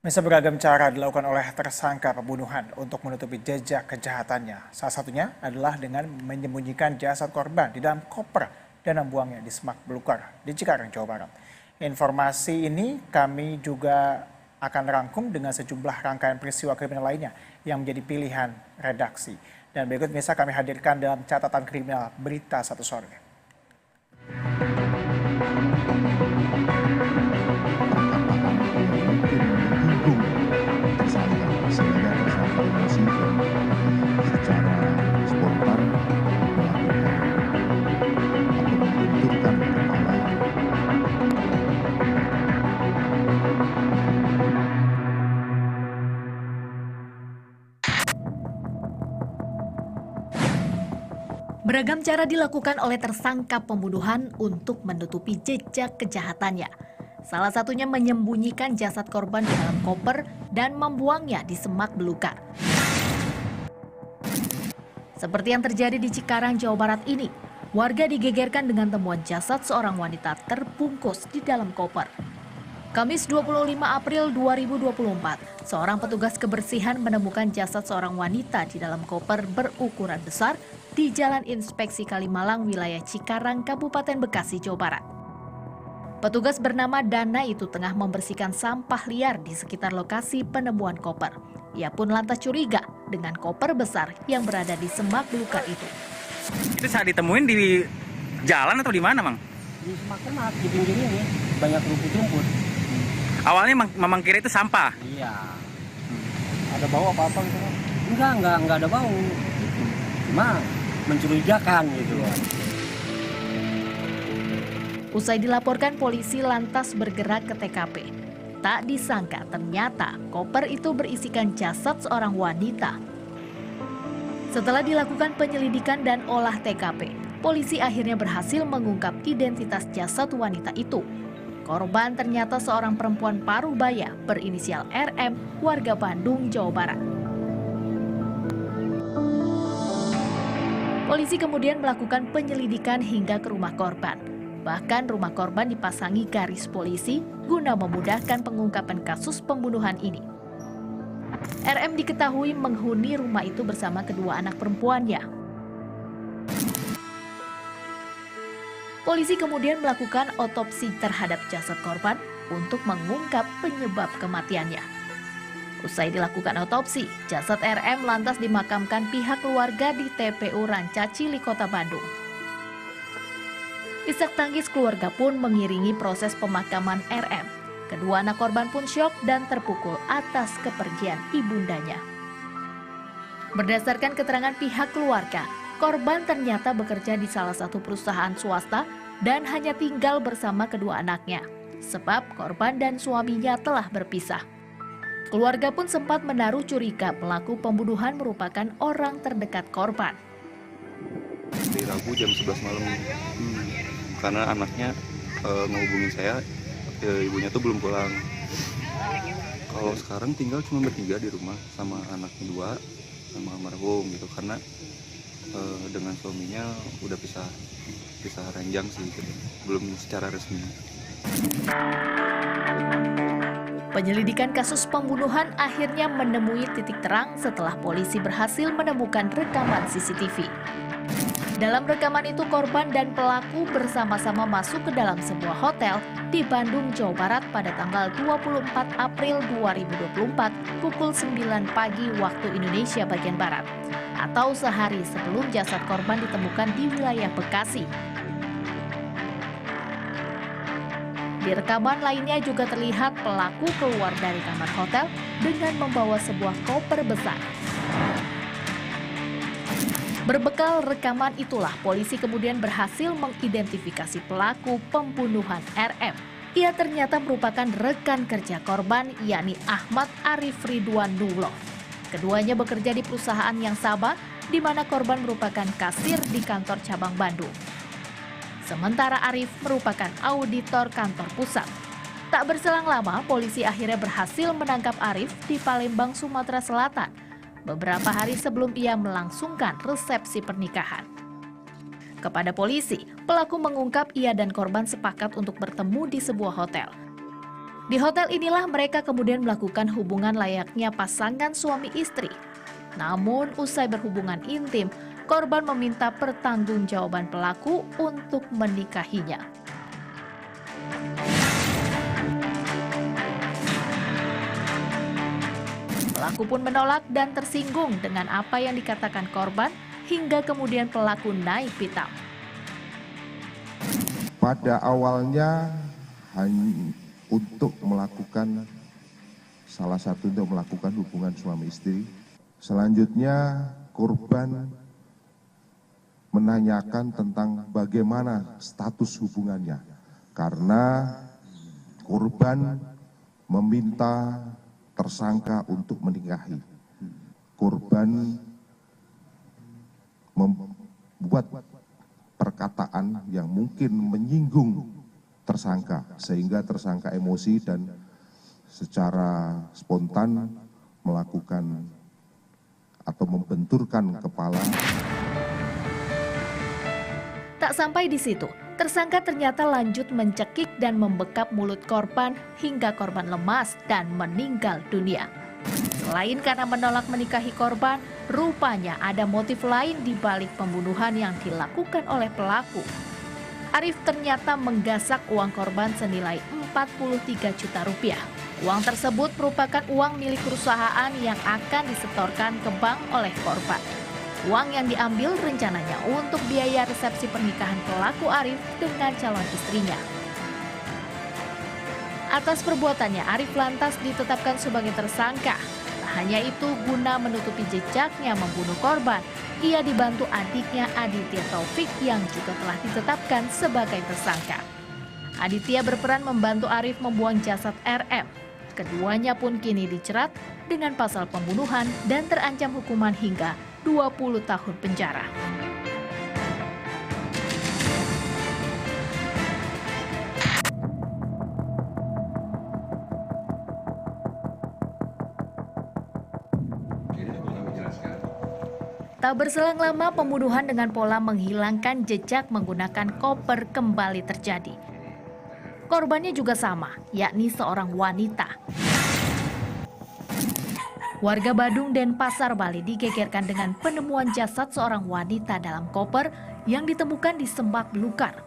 Bisa beragam cara dilakukan oleh tersangka pembunuhan untuk menutupi jejak kejahatannya. Salah satunya adalah dengan menyembunyikan jasad korban di dalam koper dan membuangnya di semak belukar di Cikarang, Jawa Barat. Informasi ini kami juga akan rangkum dengan sejumlah rangkaian peristiwa kriminal lainnya yang menjadi pilihan redaksi. Dan berikut bisa kami hadirkan dalam catatan kriminal Berita Satu Sore. Sehingga tersangka emosi dan secara spontan melakukan atau membenturkan kepala. Beragam cara dilakukan oleh tersangka pembunuhan untuk menutupi jejak kejahatannya. Salah satunya menyembunyikan jasad korban di dalam koper dan membuangnya di semak belukar. Seperti yang terjadi di Cikarang, Jawa Barat ini, warga digegerkan dengan temuan jasad seorang wanita terbungkus di dalam koper. Kamis 25 April 2024, seorang petugas kebersihan menemukan jasad seorang wanita di dalam koper berukuran besar di Jalan Inspeksi Kalimalang, wilayah Cikarang, Kabupaten Bekasi, Jawa Barat. Petugas bernama Dana itu tengah membersihkan sampah liar di sekitar lokasi penemuan koper. Ia pun lantas curiga dengan koper besar yang berada di semak belukar itu. Itu saat ditemuin di jalan atau di mana, Mang? Di semak di pinggir ini banyak rumput-rumput. Awalnya Mamang kira itu sampah. Iya. Ada bau apa-apa gitu? Enggak ada bau. Cuma mencurigakan gitu. Usai dilaporkan, polisi lantas bergerak ke TKP. Tak disangka ternyata koper itu berisikan jasad seorang wanita. Setelah dilakukan penyelidikan dan olah TKP, polisi akhirnya berhasil mengungkap identitas jasad wanita itu. Korban ternyata seorang perempuan paruh baya berinisial RM, warga Bandung, Jawa Barat. Polisi kemudian melakukan penyelidikan hingga ke rumah korban. Bahkan rumah korban dipasangi garis polisi guna memudahkan pengungkapan kasus pembunuhan ini. RM diketahui menghuni rumah itu bersama kedua anak perempuannya. Polisi kemudian melakukan otopsi terhadap jasad korban untuk mengungkap penyebab kematiannya. Usai dilakukan otopsi, jasad RM lantas dimakamkan pihak keluarga di TPU Rancacili, Kota Bandung. Isak tangis keluarga pun mengiringi proses pemakaman RM. Kedua anak korban pun syok dan terpukul atas kepergian ibundanya. Berdasarkan keterangan pihak keluarga, korban ternyata bekerja di salah satu perusahaan swasta dan hanya tinggal bersama kedua anaknya, sebab korban dan suaminya telah berpisah. Keluarga pun sempat menaruh curiga pelaku pembunuhan merupakan orang terdekat korban. Di Rabu jam 11 malam, karena anaknya ngehubungin saya, ibunya tuh belum pulang. Kalau sekarang tinggal cuma bertiga di rumah sama anaknya dua, sama almarhum gitu, karena dengan suaminya udah pisah ranjang sih gitu. Belum secara resmi. Penyelidikan kasus pembunuhan akhirnya menemui titik terang setelah polisi berhasil menemukan rekaman CCTV. Dalam rekaman itu, korban dan pelaku bersama-sama masuk ke dalam sebuah hotel di Bandung, Jawa Barat pada tanggal 24 April 2024 pukul 9 pagi waktu Indonesia bagian Barat, atau sehari sebelum jasad korban ditemukan di wilayah Bekasi. Di rekaman lainnya juga terlihat pelaku keluar dari kamar hotel dengan membawa sebuah koper besar. Berbekal rekaman itulah polisi kemudian berhasil mengidentifikasi pelaku pembunuhan RM. Ia ternyata merupakan rekan kerja korban, yakni Ahmad Arif Ridwan Nuloh. Keduanya bekerja di perusahaan yang sama, di mana korban merupakan kasir di kantor cabang Bandung. Sementara Arif merupakan auditor kantor pusat. Tak berselang lama, polisi akhirnya berhasil menangkap Arif di Palembang, Sumatera Selatan, beberapa hari sebelum ia melangsungkan resepsi pernikahan. Kepada polisi, pelaku mengungkap ia dan korban sepakat untuk bertemu di sebuah hotel. Di hotel inilah mereka kemudian melakukan hubungan layaknya pasangan suami istri. Namun usai berhubungan intim, korban meminta pertanggungjawaban pelaku untuk menikahinya. Pelaku pun menolak dan tersinggung dengan apa yang dikatakan korban hingga kemudian pelaku naik pitam. Pada awalnya hanya untuk melakukan hubungan suami istri. Selanjutnya korban menanyakan tentang bagaimana status hubungannya karena korban meminta tersangka untuk menikahi. Korban membuat perkataan yang mungkin menyinggung tersangka sehingga tersangka emosi dan secara spontan melakukan atau membenturkan kepala. Tak sampai di situ, tersangka ternyata lanjut mencekik dan membekap mulut korban hingga korban lemas dan meninggal dunia. Selain karena menolak menikahi korban, rupanya ada motif lain di balik pembunuhan yang dilakukan oleh pelaku. Arif ternyata menggasak uang korban senilai 43 juta rupiah. Uang tersebut merupakan uang milik perusahaan yang akan disetorkan ke bank oleh korban. Uang yang diambil rencananya untuk biaya resepsi pernikahan pelaku Arif dengan calon istrinya. Atas perbuatannya, Arif lantas ditetapkan sebagai tersangka. Tak hanya itu, guna menutupi jejaknya membunuh korban, ia dibantu adiknya Aditya Taufik yang juga telah ditetapkan sebagai tersangka. Aditya berperan membantu Arif membuang jasad RM. Keduanya pun kini dijerat dengan pasal pembunuhan dan terancam hukuman hingga 20 tahun penjara. Tak berselang lama, pembunuhan dengan pola menghilangkan jejak menggunakan koper kembali terjadi. Korbannya juga sama, yakni seorang wanita. Warga Badung dan Pasar Bali digegerkan dengan penemuan jasad seorang wanita dalam koper yang ditemukan di Semak Belukar.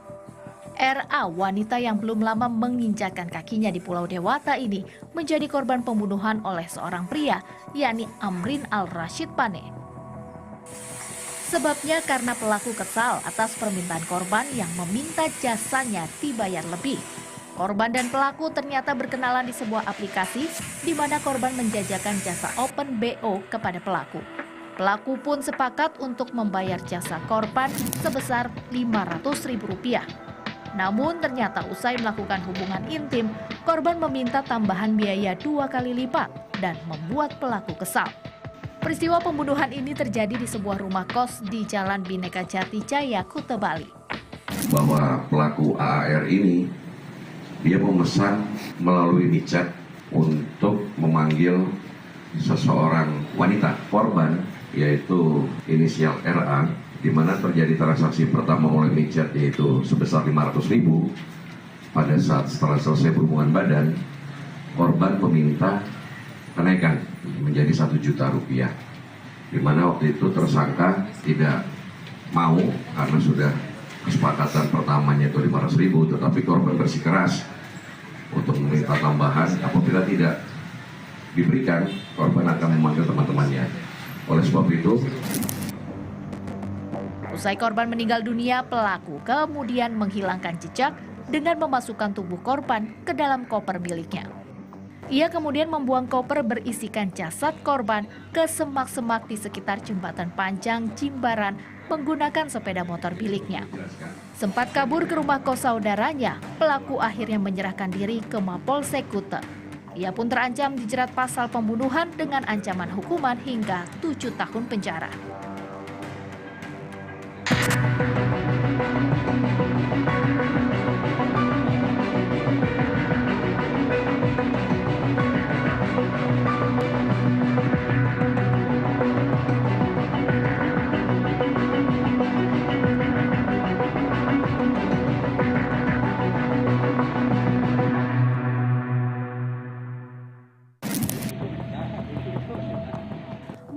RA, wanita yang belum lama menginjakkan kakinya di Pulau Dewata ini, menjadi korban pembunuhan oleh seorang pria, yakni Amrin Al-Rashid Pane. Sebabnya karena pelaku kesal atas permintaan korban yang meminta jasanya dibayar lebih. Korban dan pelaku ternyata berkenalan di sebuah aplikasi di mana korban menjajakan jasa Open BO kepada pelaku. Pelaku pun sepakat untuk membayar jasa korban sebesar Rp500.000. Namun ternyata usai melakukan hubungan intim, korban meminta tambahan biaya 2 kali lipat dan membuat pelaku kesal. Peristiwa pembunuhan ini terjadi di sebuah rumah kos di Jalan Bhinneka Jati Jaya, Kuta Bali. Bahwa pelaku AAR ini dia memesan melalui WeChat untuk memanggil seseorang wanita korban, yaitu inisial RA, di mana terjadi transaksi pertama melalui WeChat yaitu sebesar Rp500.000. Pada saat setelah selesai berhubungan badan, korban meminta kenaikan menjadi Rp1 juta, di mana waktu itu tersangka tidak mau karena sudah kesepakatan pertamanya itu Rp500.000, tetapi korban bersikeras untuk meminta tambahan. Apabila tidak diberikan, korban akan memanggil teman-temannya. Oleh sebab itu, usai korban meninggal dunia, pelaku kemudian menghilangkan jejak dengan memasukkan tubuh korban ke dalam koper miliknya. Ia kemudian membuang koper berisikan jasad korban ke semak-semak di sekitar Jembatan Panjang, Jimbaran, menggunakan sepeda motor miliknya. Sempat kabur ke rumah kos saudaranya, pelaku akhirnya menyerahkan diri ke Mapolsek Kuta. Ia pun terancam dijerat pasal pembunuhan dengan ancaman hukuman hingga 7 tahun penjara.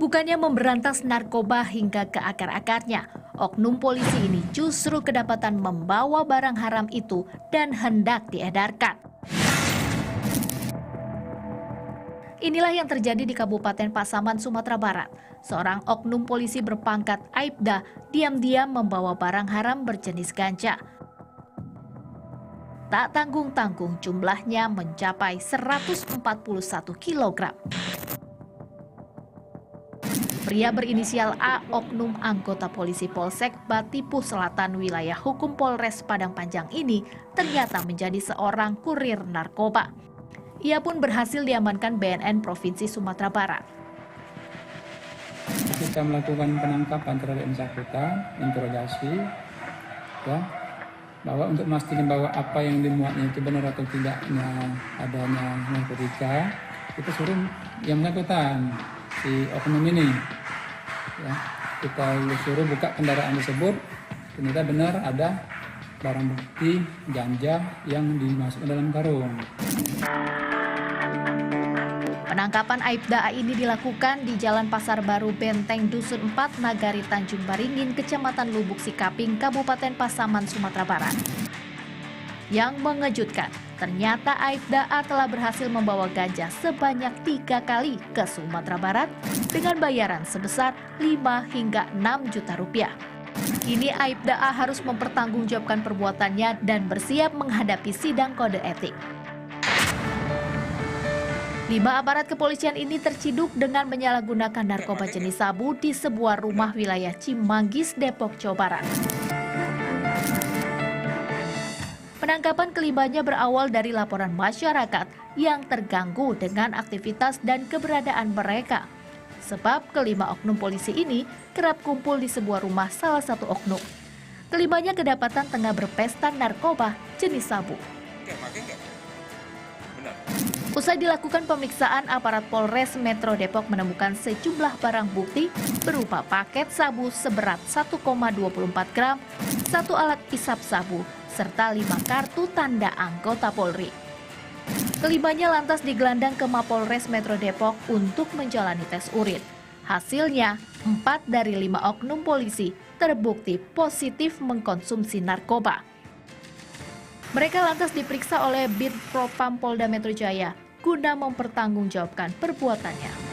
Bukannya memberantas narkoba hingga ke akar-akarnya, oknum polisi ini justru kedapatan membawa barang haram itu dan hendak diedarkan. Inilah yang terjadi di Kabupaten Pasaman, Sumatera Barat. Seorang oknum polisi berpangkat Aibda diam-diam membawa barang haram berjenis ganja. Tak tanggung-tanggung jumlahnya mencapai 141 kg. Pria berinisial A, oknum anggota polisi Polsek Batipuh Selatan wilayah hukum Polres Padang Panjang ini ternyata menjadi seorang kurir narkoba. Ia pun berhasil diamankan BNN Provinsi Sumatera Barat. Kita melakukan penangkapan terhadap yang bersangkutan, interogasi, ya, bahwa untuk memastikan bahwa apa yang dimuatnya itu benar atau tidaknya adanya narkotika, kita suruh yang bersangkutan, si oknum ini, ya, kita suruh buka kendaraan tersebut, ternyata benar ada barang bukti ganja yang dimasukkan dalam karung. Penangkapan Aibda A ini dilakukan di Jalan Pasar Baru Benteng Dusun 4 Nagari Tanjung Baringin, Kecamatan Lubuk Sikaping, Kabupaten Pasaman, Sumatera Barat. Yang mengejutkan, ternyata Aibda A telah berhasil membawa ganja sebanyak 3 kali ke Sumatera Barat dengan bayaran sebesar 5 hingga 6 juta rupiah. Kini Aibda A harus mempertanggungjawabkan perbuatannya dan bersiap menghadapi sidang kode etik. 5 aparat kepolisian ini terciduk dengan menyalahgunakan narkoba jenis sabu di sebuah rumah wilayah Cimanggis, Depok, Jawa Barat. Penangkapan kelimanya berawal dari laporan masyarakat yang terganggu dengan aktivitas dan keberadaan mereka. Sebab kelima oknum polisi ini kerap kumpul di sebuah rumah salah satu oknum. Kelimanya kedapatan tengah berpesta narkoba jenis sabu. Usai dilakukan pemeriksaan, aparat Polres Metro Depok menemukan sejumlah barang bukti berupa paket sabu seberat 1,24 gram, 1 alat isap sabu, serta 5 kartu tanda anggota Polri. Kelimanya lantas digelandang ke Mapolres Metro Depok untuk menjalani tes urin. Hasilnya, 4 dari 5 oknum polisi terbukti positif mengkonsumsi narkoba. Mereka lantas diperiksa oleh Bid Propam Polda Metro Jaya guna mempertanggungjawabkan perbuatannya.